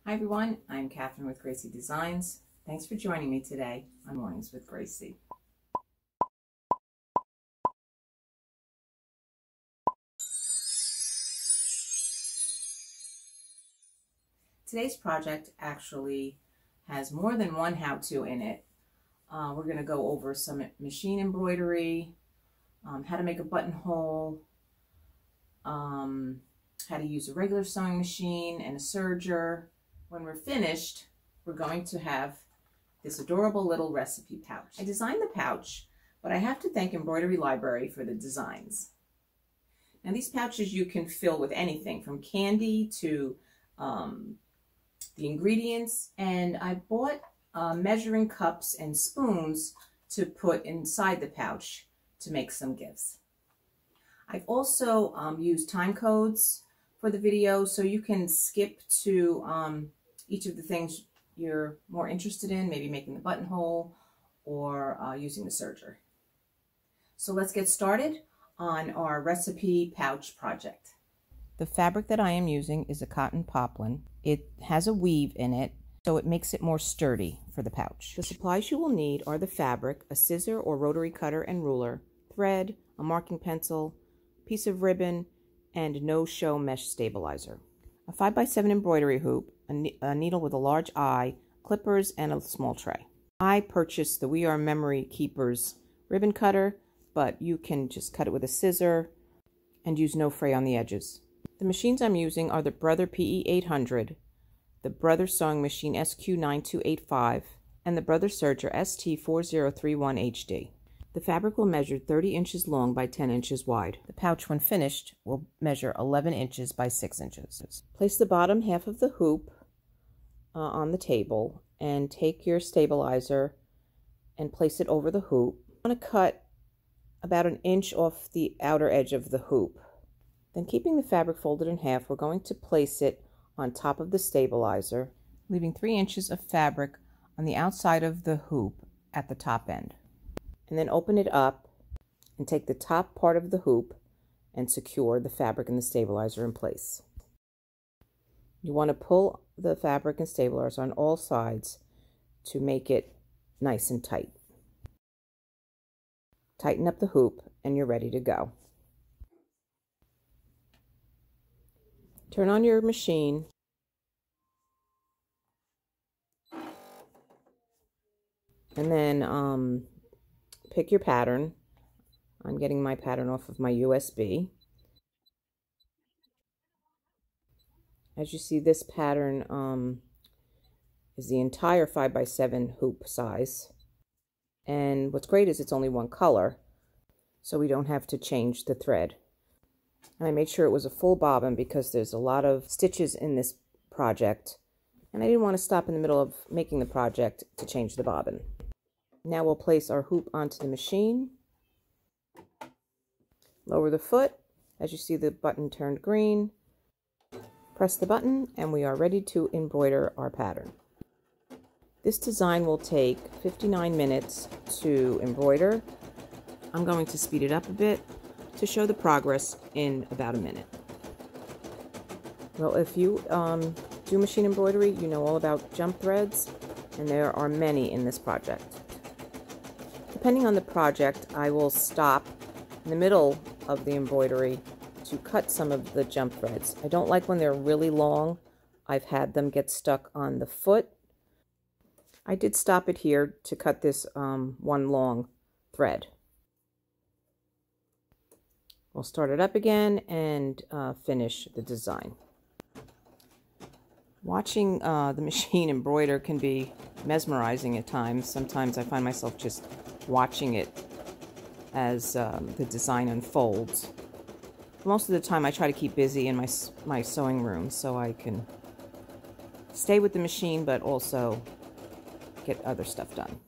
Hi everyone, I'm Catherine with GraCee Designs. Thanks for joining me today on Mornings with GraCee. Today's project actually has more than one how-to in it. We're going to go over some machine embroidery, how to make a buttonhole, how to use a regular sewing machine and a serger. When we're finished, we're going to have this adorable little recipe pouch. I designed the pouch, but I have to thank Embroidery Library for the designs. Now these pouches you can fill with anything from candy to the ingredients, and I bought measuring cups and spoons to put inside the pouch to make some gifts. I've also used time codes for the video, so you can skip to each of the things you're more interested in, maybe making the buttonhole or using the serger. So let's get started on our recipe pouch project. The fabric that I am using is a cotton poplin. It has a weave in it, so it makes it more sturdy for the pouch. The supplies you will need are the fabric, a scissor or rotary cutter and ruler, thread, a marking pencil, piece of ribbon, and no-show mesh stabilizer. A 5x7 embroidery hoop, a needle with a large eye, clippers, and a small tray. I purchased the We Are Memory Keepers ribbon cutter, but you can just cut it with a scissor and use no fray on the edges. The machines I'm using are the Brother PE800, the Brother Sewing Machine SQ9285, and the Brother Serger ST4031HD. The fabric will measure 30 inches long by 10 inches wide. The pouch, when finished, will measure 11 inches by 6 inches. Place the bottom half of the hoop on the table and take your stabilizer and place it over the hoop. I'm going to cut about an inch off the outer edge of the hoop. Then, keeping the fabric folded in half, we're going to place it on top of the stabilizer, leaving 3 inches of fabric on the outside of the hoop at the top end. And then open it up and take the top part of the hoop and secure the fabric and the stabilizer in place. You want to pull the fabric and stabilizer on all sides to make it nice and tight. Tighten up the hoop and you're ready to go. Turn on your machine and then pick your pattern. I'm getting my pattern off of my USB. As you see, this pattern is the entire 5x7 hoop size. And what's great is it's only one color, so we don't have to change the thread. And I made sure it was a full bobbin because there's a lot of stitches in this project, and I didn't want to stop in the middle of making the project to change the bobbin. Now we'll place our hoop onto the machine. Lower the foot. As you see, the button turned green. Press the button and we are ready to embroider our pattern. This design will take 59 minutes to embroider. I'm going to speed it up a bit to show the progress in about a minute. Well, if you do machine embroidery, you know all about jump threads, and there are many in this project. Depending on the project, I will stop in the middle of the embroidery to cut some of the jump threads. I don't like when they're really long. I've had them get stuck on the foot. I did stop it here to cut this one long thread. We'll start it up again and finish the design. Watching the machine embroider can be mesmerizing at times. Sometimes I find myself just watching it as the design unfolds. Most of the time I try to keep busy in my sewing room so I can stay with the machine but also get other stuff done.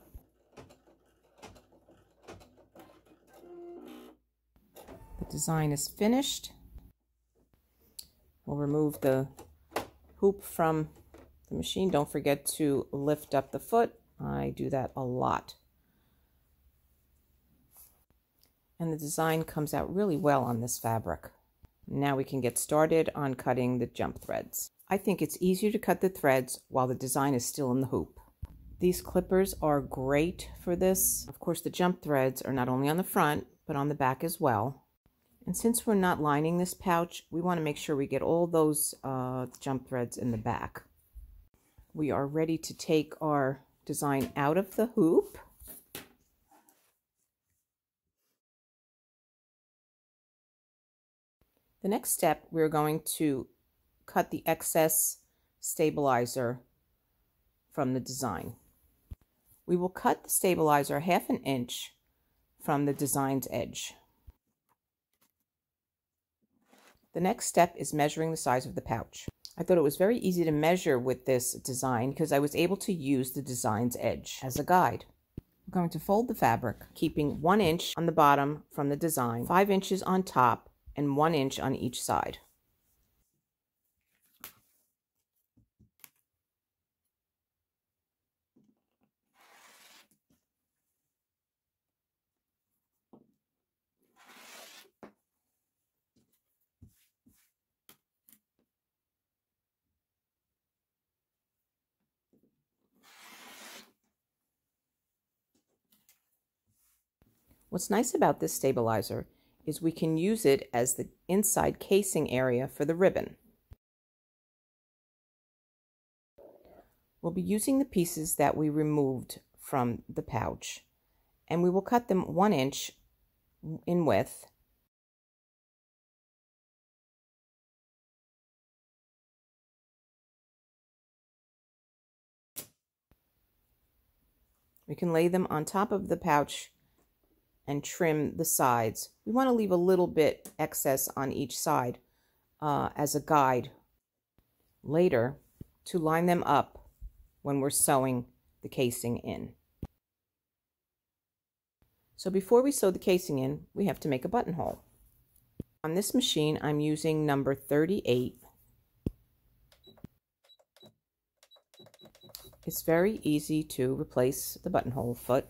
The design is finished. We'll remove the hoop from the machine. Don't forget to lift up the foot. I do that a lot. And the design comes out really well on this fabric. Now we can get started on cutting the jump threads. I think it's easier to cut the threads while the design is still in the hoop. These clippers are great for this. Of course, the jump threads are not only on the front, but on the back as well. And since we're not lining this pouch, we want to make sure we get all those jump threads in the back. We are ready to take our design out of the hoop. The next step, we're going to cut the excess stabilizer from the design. We will cut the stabilizer 1/2 inch from the design's edge. The next step is measuring the size of the pouch. I thought it was very easy to measure with this design because I was able to use the design's edge as a guide. I'm going to fold the fabric, keeping 1 inch on the bottom from the design, 5 inches on top, and 1 inch on each side. What's nice about this stabilizer is we can use it as the inside casing area for the ribbon. We'll be using the pieces that we removed from the pouch, and we will cut them 1 inch in width. We can lay them on top of the pouch and trim the sides. We want to leave a little bit excess on each side as a guide later to line them up when we're sewing the casing in. So before we sew the casing in, we have to make a buttonhole. On this machine, I'm using number 38. It's very easy to replace the buttonhole foot.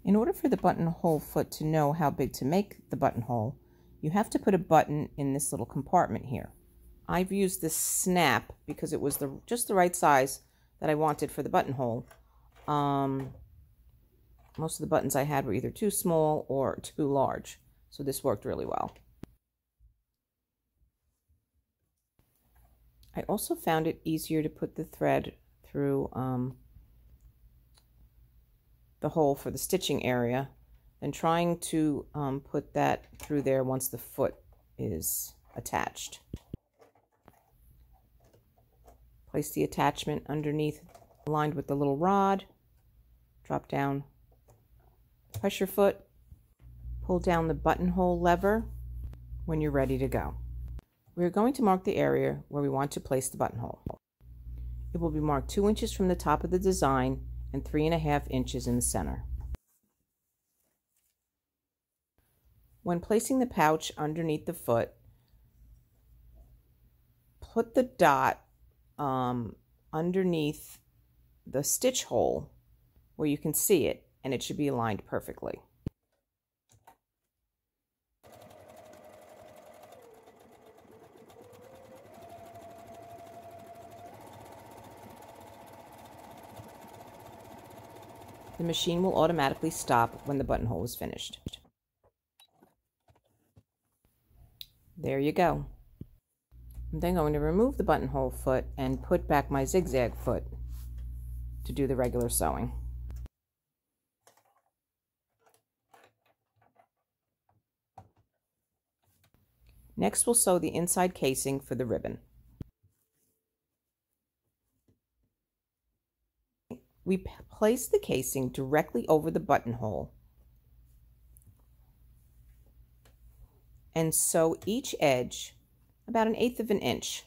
In order for the buttonhole foot to know how big to make the buttonhole, you have to put a button in this little compartment here. I've used this snap because it was just the right size that I wanted for the buttonhole. Most of the buttons I had were either too small or too large, so this worked really well. I also found it easier to put the thread through the hole for the stitching area than trying to put that through there once the foot is attached. Place the attachment underneath, aligned with the little rod. Drop down, press your foot, pull down the buttonhole lever when you're ready to go. We're going to mark the area where we want to place the buttonhole. It will be marked 2 inches from the top of the design and 3.5 inches in the center. When placing the pouch underneath the foot, put the dot underneath the stitch hole where you can see it, and it should be aligned perfectly. The machine will automatically stop when the buttonhole is finished. There you go. I'm then going to remove the buttonhole foot and put back my zigzag foot to do the regular sewing. Next, we'll sew the inside casing for the ribbon. We place the casing directly over the buttonhole and sew each edge about 1/8 of an inch.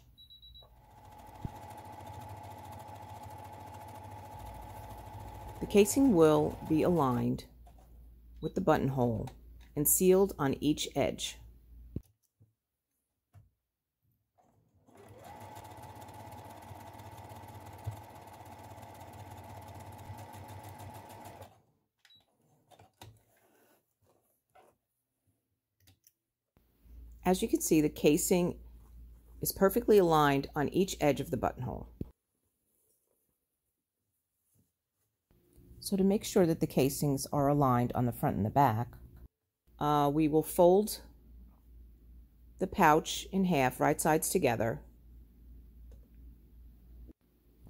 The casing will be aligned with the buttonhole and sealed on each edge. As you can see, the casing is perfectly aligned on each edge of the buttonhole. So to make sure that the casings are aligned on the front and the back, we will fold the pouch in half, right sides together,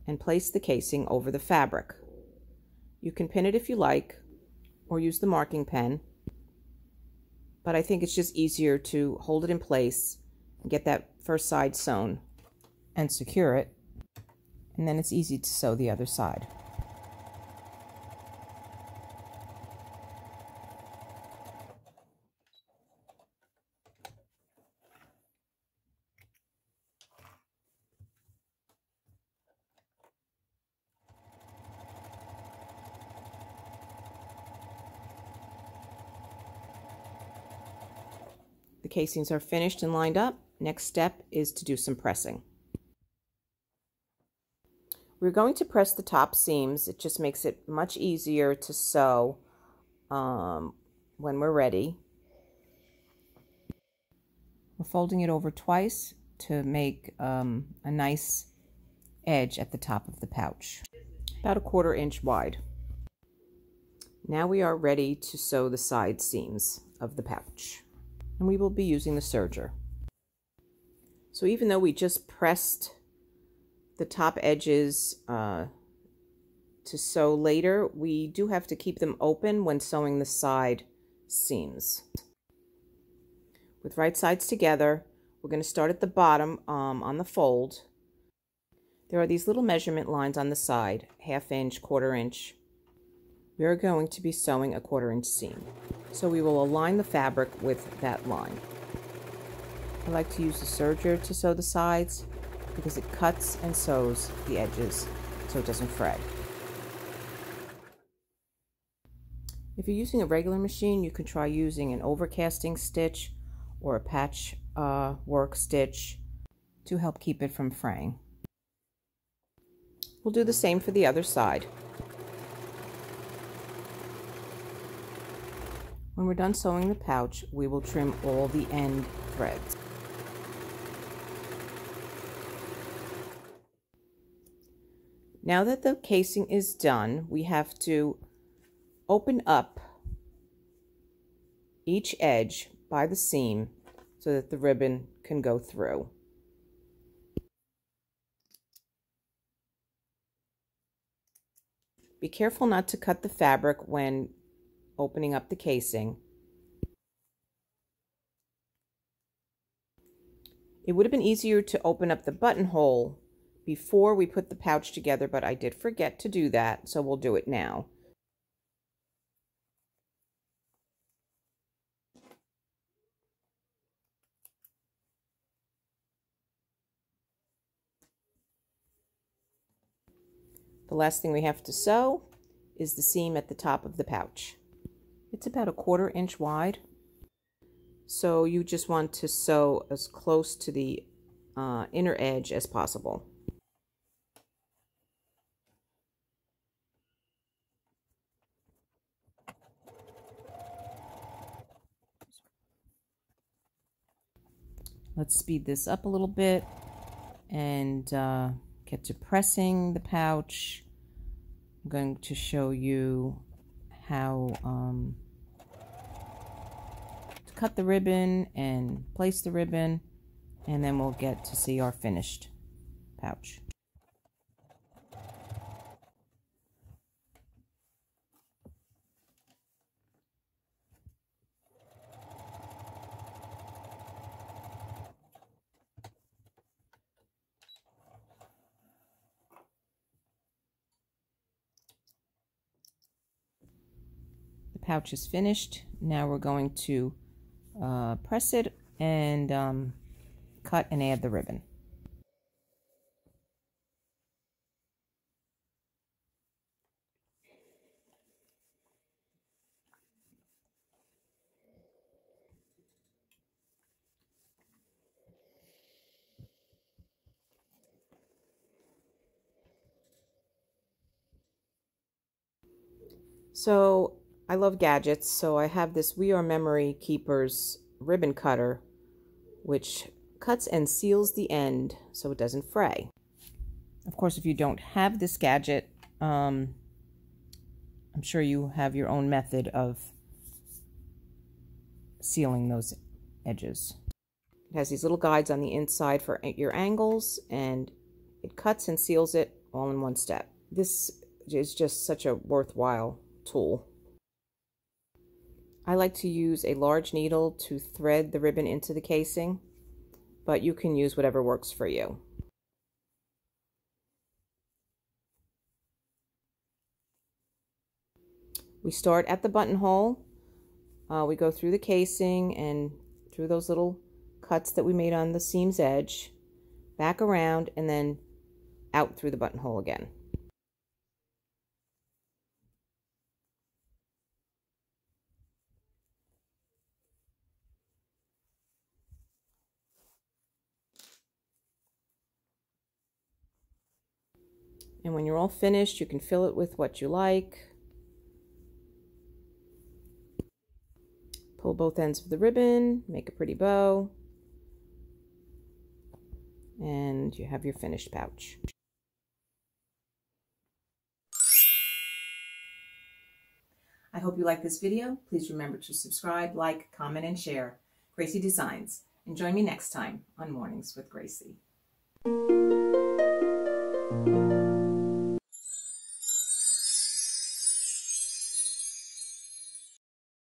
and place the casing over the fabric. You can pin it if you like, or use the marking pen, but I think it's just easier to hold it in place and get that first side sewn and secure it, and then it's easy to sew the other side. The casings are finished and lined up. Next step is to do some pressing. We're going to press the top seams. It just makes it much easier to sew when we're ready. We're folding it over twice to make a nice edge at the top of the pouch, about 1/4 inch wide. Now we are ready to sew the side seams of the pouch, and we will be using the serger. So even though we just pressed the top edges to sew later, we do have to keep them open when sewing the side seams. With right sides together, we're going to start at the bottom on the fold. There are these little measurement lines on the side, 1/2 inch, 1/4 inch. We are going to be sewing a 1/4 inch seam. So we will align the fabric with that line. I like to use the serger to sew the sides because it cuts and sews the edges so it doesn't fray. If you're using a regular machine, you can try using an overcasting stitch or a patch work stitch to help keep it from fraying. We'll do the same for the other side. When we're done sewing the pouch, we will trim all the end threads. Now that the casing is done, we have to open up each edge by the seam so that the ribbon can go through. Be careful not to cut the fabric when opening up the casing. It would have been easier to open up the buttonhole before we put the pouch together, but I did forget to do that, so we'll do it now. The last thing we have to sew is the seam at the top of the pouch. It's about 1/4 inch wide, so you just want to sew as close to the inner edge as possible. Let's speed this up a little bit and get to pressing the pouch. I'm going to show you how to cut the ribbon and place the ribbon, and then we'll get to see our finished pouch. Pouch is finished. Now we're going to press it and cut and add the ribbon. So I love gadgets, so I have this We Are Memory Keepers ribbon cutter, which cuts and seals the end so it doesn't fray. Of course, if you don't have this gadget, I'm sure you have your own method of sealing those edges. It has these little guides on the inside for your angles, and it cuts and seals it all in one step. This is just such a worthwhile tool. I like to use a large needle to thread the ribbon into the casing, but you can use whatever works for you. We start at the buttonhole. We go through the casing and through those little cuts that we made on the seam's edge, back around, and then out through the buttonhole again. And when you're all finished, you can fill it with what you like. Pull both ends of the ribbon, make a pretty bow, and you have your finished pouch. I hope you like this video. Please remember to subscribe, like, comment, and share. GraCee Designs. And join me next time on Mornings with GraCee.